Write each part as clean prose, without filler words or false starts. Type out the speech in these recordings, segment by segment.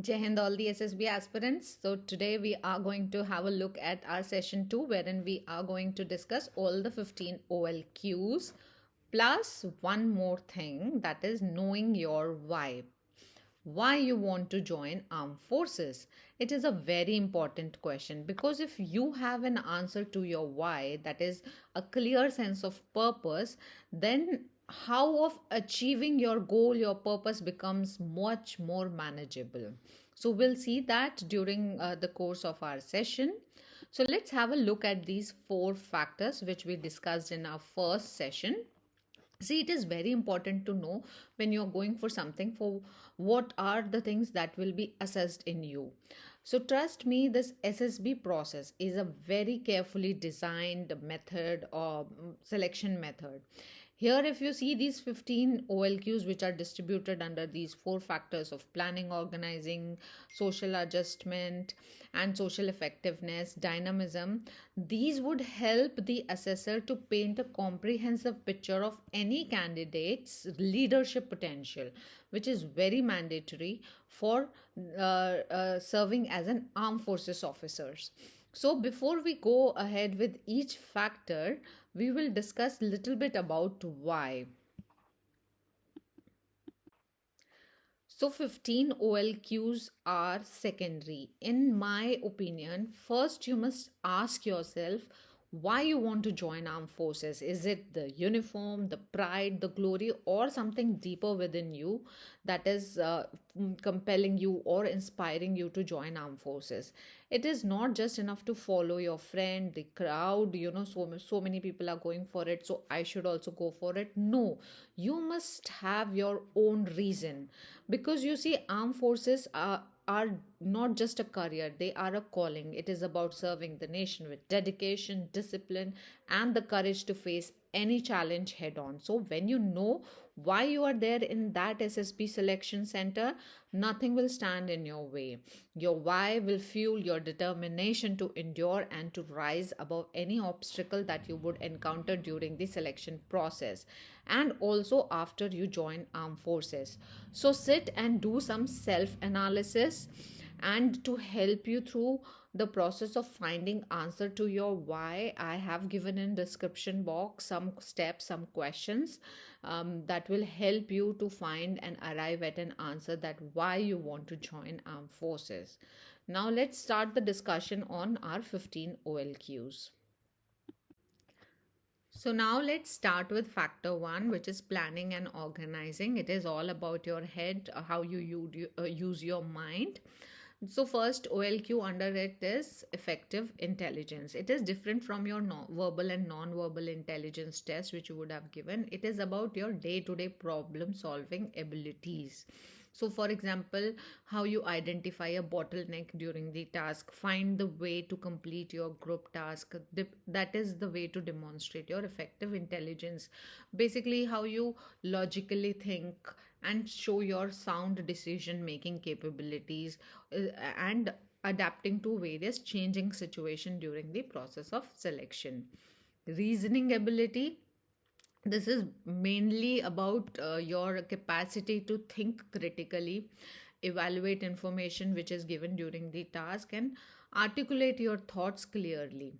Jai Hind, all the SSB aspirants. So, today we are going to have a look at our session 2, wherein we are going to discuss all the 15 OLQs plus one more thing, that is knowing your why. Why you want to join armed forces? It is a very important question, because if you have an answer to your why, that is a clear sense of purpose, then how of achieving your goal, your purpose becomes much more manageable. So we'll see that during the course of our session. So let's have a look at these four factors which we discussed in our first session. See, it is very important to know when you're going for something, for what are the things that will be assessed in you. So trust me, this SSB process is a very carefully designed method or selection method. Here, if you see these 15 OLQs, which are distributed under these four factors of planning, organizing, social adjustment, and social effectiveness, dynamism, these would help the assessor to paint a comprehensive picture of any candidate's leadership potential, which is very mandatory for serving as an armed forces officers. So before we go ahead with each factor, we will discuss a little bit about why. So 15 OLQs are secondary. In my opinion, first you must ask yourself why you want to join armed forces. Is it the uniform, the pride, the glory, or something deeper within you that is compelling you or inspiring you to join armed forces? It is not just enough to follow your friend, the crowd, so many people are going for it, so I should also go for it. No, you must have your own reason, because you see, armed forces are not just a career, they are a calling. It is about serving the nation with dedication, discipline, and the courage to face any challenge head on. So when you know why you are there in that SSB selection center, nothing will stand in your way. Your why will fuel your determination to endure and to rise above any obstacle that you would encounter during the selection process, and also after you join armed forces. So sit and do some self analysis, and to help you through the process of finding answer to your why, I have given in description box some steps, some questions that will help you to find and arrive at an answer that why you want to join armed forces. Now let's start the discussion on our 15 OLQs. So now let's start with factor one, which is planning and organizing. It is all about your head, how use your mind. So first OLQ under it is effective intelligence. It is different from your verbal and non-verbal intelligence test which you would have given. It is about your day-to-day problem solving abilities. So for example, how you identify a bottleneck during the task, find the way to complete your group task. That is the way to demonstrate your effective intelligence. Basically, how you logically think and show your sound decision making capabilities, and adapting to various changing situation during the process of selection. Reasoning ability, this is mainly about your capacity to think critically, evaluate information which is given during the task, and articulate your thoughts clearly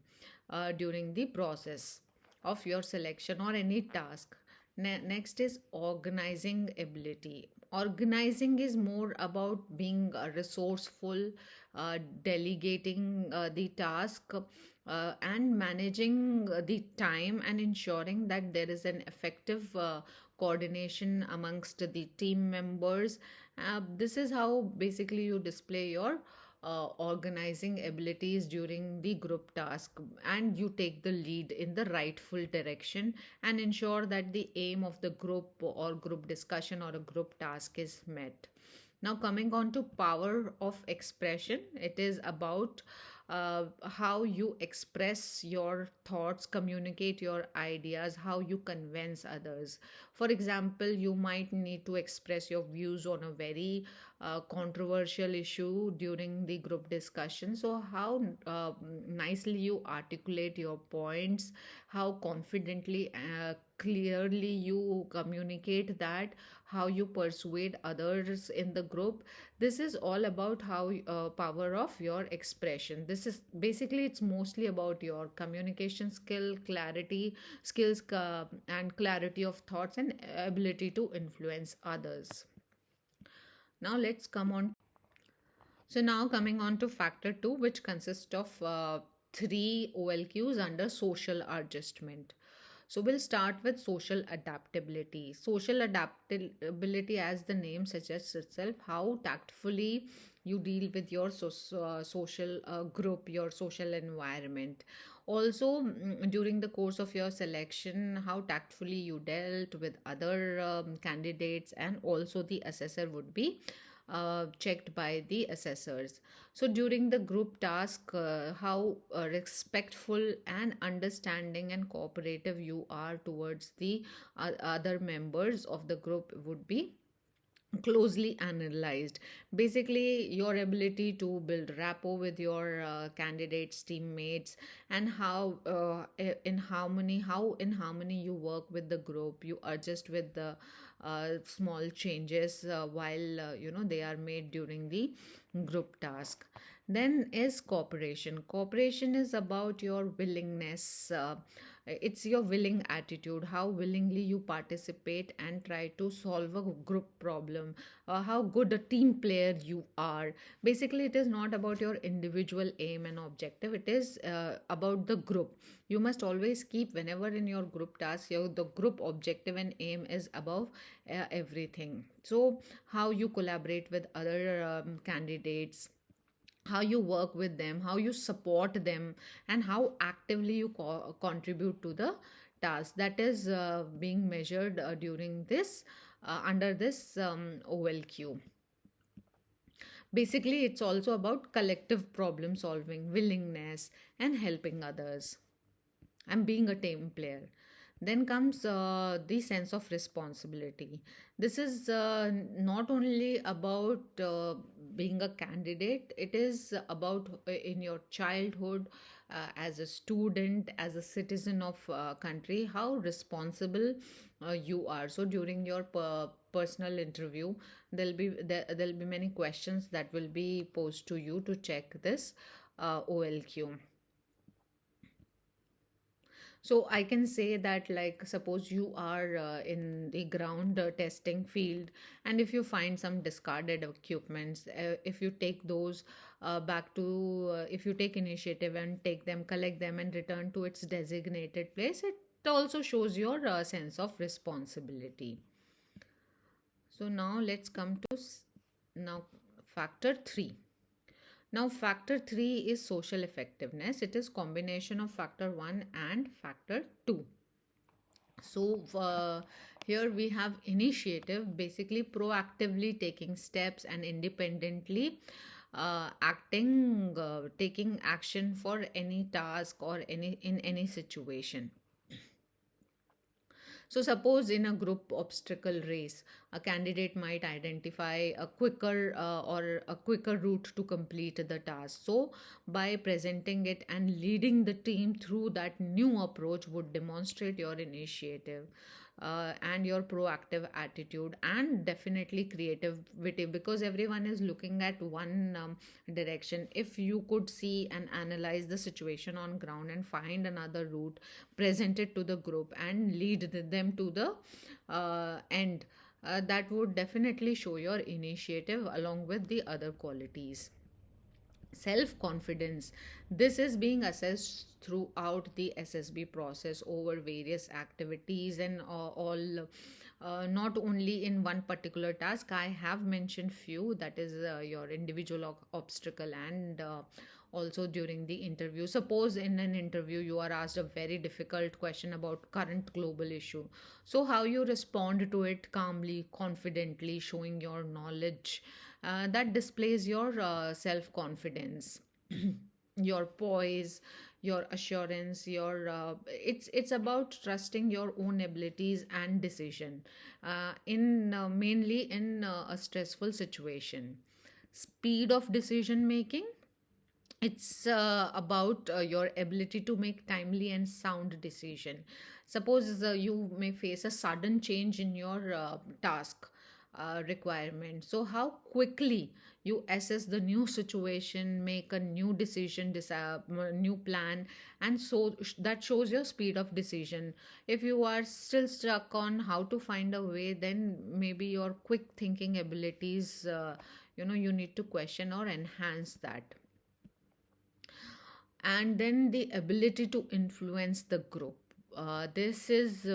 during the process of your selection or any task. Next is organizing ability. Organizing is more about being resourceful, delegating the task, and managing the time, and ensuring that there is an effective coordination amongst the team members. This is how basically you display your organizing abilities during the group task, and you take the lead in the rightful direction and ensure that the aim of the group or group discussion or a group task is met. Now coming on to power of expression, it is about how you express your thoughts, communicate your ideas, how you convince others. For example, you might need to express your views on a very controversial issue during the group discussion. So how nicely you articulate your points, how confidently, clearly you communicate that, how you persuade others in the group. This is all about how power of your expression. This is basically, it's mostly about your communication skills and clarity of thoughts and ability to influence others. Now let's come on. So now coming on to factor 2, which consists of three OLQs under social adjustment. So we'll start with social adaptability. Social adaptability, as the name suggests itself, how tactfully you deal with your social group, your social environment. Also, during the course of your selection, how tactfully you dealt with other candidates, and also the assessor would be checked by the assessors. So during the group task, how respectful and understanding and cooperative you are towards the other members of the group would be closely analyzed. Basically, your ability to build rapport with your candidates, teammates, and how in harmony you work with the group, you adjust with the small changes while they are made during the group task. Then is cooperation. Cooperation is about your willingness. It's your willing attitude, how willingly you participate and try to solve a group problem, how good a team player you are. Basically, it is not about your individual aim and objective, it is about the group. You must always keep, whenever in your group task, the group objective and aim is above everything. So how you collaborate with other candidates, how you work with them, how you support them, and how actively you contribute to the task, that is being measured during this under this OLQ. Basically, it's also about collective problem solving, willingness, and helping others, and being a team player. Then comes the sense of responsibility. This is not only about being a candidate, it is about in your childhood, as a student, as a citizen of country, how responsible you are. So during your personal interview, there'll be many questions that will be posed to you to check this OLQ. So I can say that, like, suppose you are in the ground testing field, and if you find some discarded equipments, if you take those if you take initiative and take them, collect them, and return to its designated place, it also shows your sense of responsibility. So now let's come to now factor 3. Now, factor 3 is social effectiveness. It is combination of factor 1 and factor 2. So, here we have initiative, basically proactively taking steps and independently taking action for any task or in any situation. So, suppose in a group obstacle race, a candidate might identify a quicker route to complete the task. So, by presenting it and leading the team through that new approach would demonstrate your initiative and your proactive attitude, and definitely creativity, because everyone is looking at one direction. If you could see and analyze the situation on ground and find another route, present it to the group and lead them to the end, that would definitely show your initiative along with the other qualities. Self confidence. This is being assessed throughout the SSB process over various activities and all. Not only in one particular task. I have mentioned few, that is your individual obstacle, and also during the interview. Suppose in an interview you are asked a very difficult question about current global issue, so how you respond to it calmly, confidently, showing your knowledge, that displays your self confidence, your poise, your assurance, your it's about trusting your own abilities and decision in mainly in a stressful situation. Speed of decision making. It's about your ability to make timely and sound decision. Suppose you may face a sudden change in your task, requirement. So how quickly you assess the new situation, make a new decision, new plan, and so that shows your speed of decision. If you are still stuck on how to find a way, then maybe your quick thinking abilities, you need to question or enhance that. And then the ability to influence the group. This is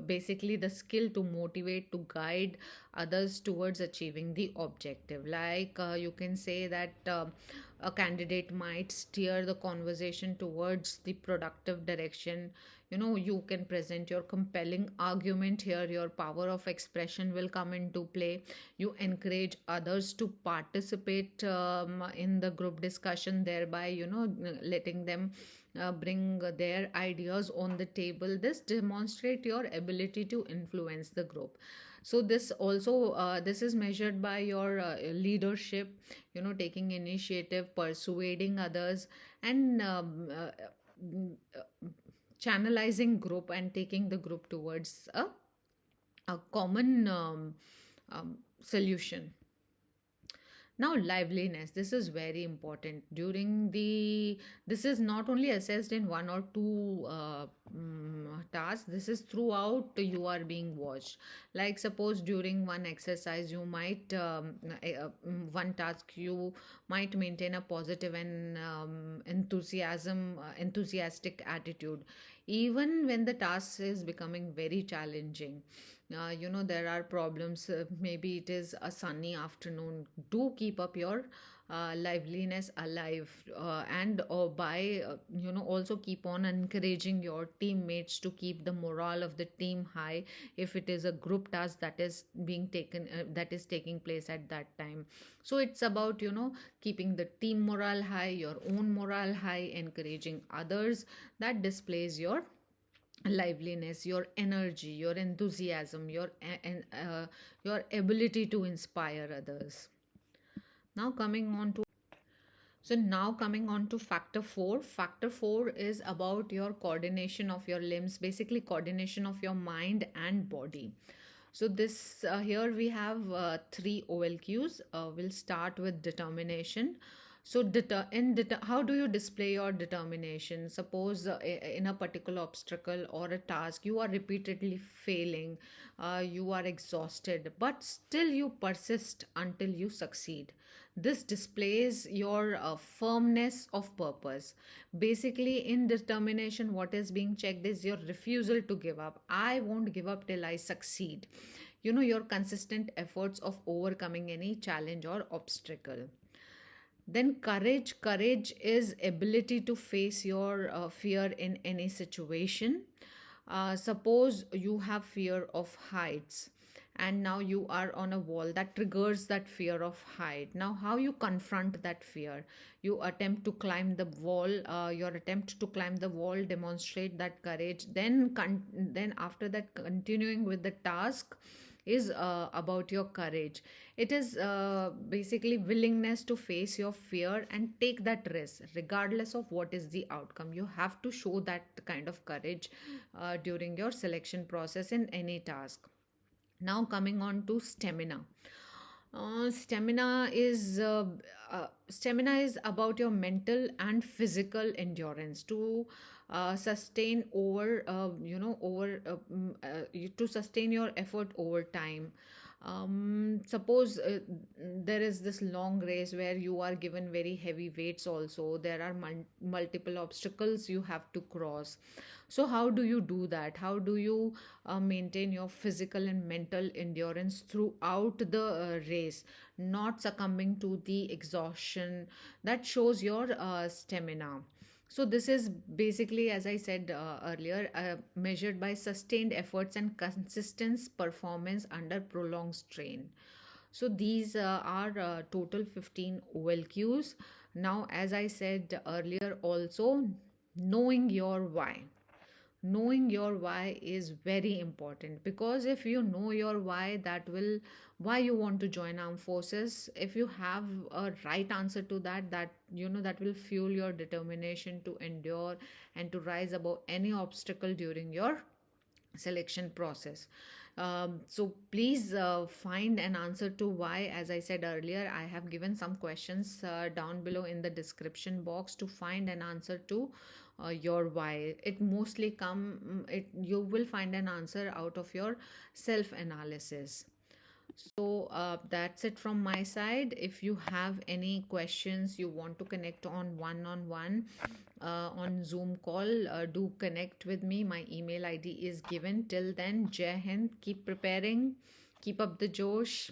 basically the skill to motivate, to guide others towards achieving the objective. Like you can say that a candidate might steer the conversation towards the productive direction. You can present your compelling argument here, your power of expression will come into play. You encourage others to participate in the group discussion, thereby letting them bring their ideas on the table. This demonstrate your ability to influence the group. So this also this is measured by your leadership, taking initiative, persuading others, and channelizing group and taking the group towards a common solution. Now liveliness, this is very important during the, this is not only assessed in one or two tasks, this is throughout you are being watched. Like suppose during one exercise you might one task you might maintain a positive and enthusiastic attitude even when the task is becoming very challenging. There are problems, maybe it is a sunny afternoon, do keep up your liveliness alive, and by also keep on encouraging your teammates to keep the morale of the team high if it is a group task that is being taken, that is taking place at that time. So it's about keeping the team morale high, your own morale high, encouraging others. That displays your liveliness, your energy, your enthusiasm, your ability to inspire others. Now coming on to, factor 4. Factor 4 is about your coordination of your limbs, basically coordination of your mind and body. So this here we have three OLQs. We'll start with determination. So how do you display your determination? Suppose in a particular obstacle or a task you are repeatedly failing, you are exhausted, but still you persist until you succeed. This displays your firmness of purpose. Basically, in determination, what is being checked is your refusal to give up. I won't give up till I succeed. Your consistent efforts of overcoming any challenge or obstacle. Then courage is ability to face your fear in any situation. Suppose you have fear of heights and now you are on a wall that triggers that fear of height. Now how you confront that fear? You attempt to climb the wall. Your attempt to climb the wall demonstrate that courage. Then after that, continuing with the task is about your courage. It is basically willingness to face your fear and take that risk regardless of what is the outcome. You have to show that kind of courage during your selection process in any task. Now coming on to stamina. Stamina is about your mental and physical endurance to sustain to sustain your effort over time. Suppose there is this long race where you are given very heavy weights. Also there are multiple obstacles you have to cross. So how do you do that? How do you maintain your physical and mental endurance throughout the race, not succumbing to the exhaustion? That shows your stamina. So this is basically, as I said earlier, measured by sustained efforts and consistent performance under prolonged strain. So these are total 15 OLQs. Now, as I said earlier also, knowing your why. Knowing your why is very important, because if you know your why, that will, why you want to join armed forces, if you have a right answer to that, that will fuel your determination to endure and to rise above any obstacle during your selection process. So please find an answer to why. As I said earlier, I have given some questions down below in the description box to find an answer to your why. It mostly it you will find an answer out of your self analysis. So that's it from my side. If you have any questions, you want to connect on one on Zoom call, do connect with me. My email ID is given. Till then, Jai Hind, keep preparing, keep up the Josh.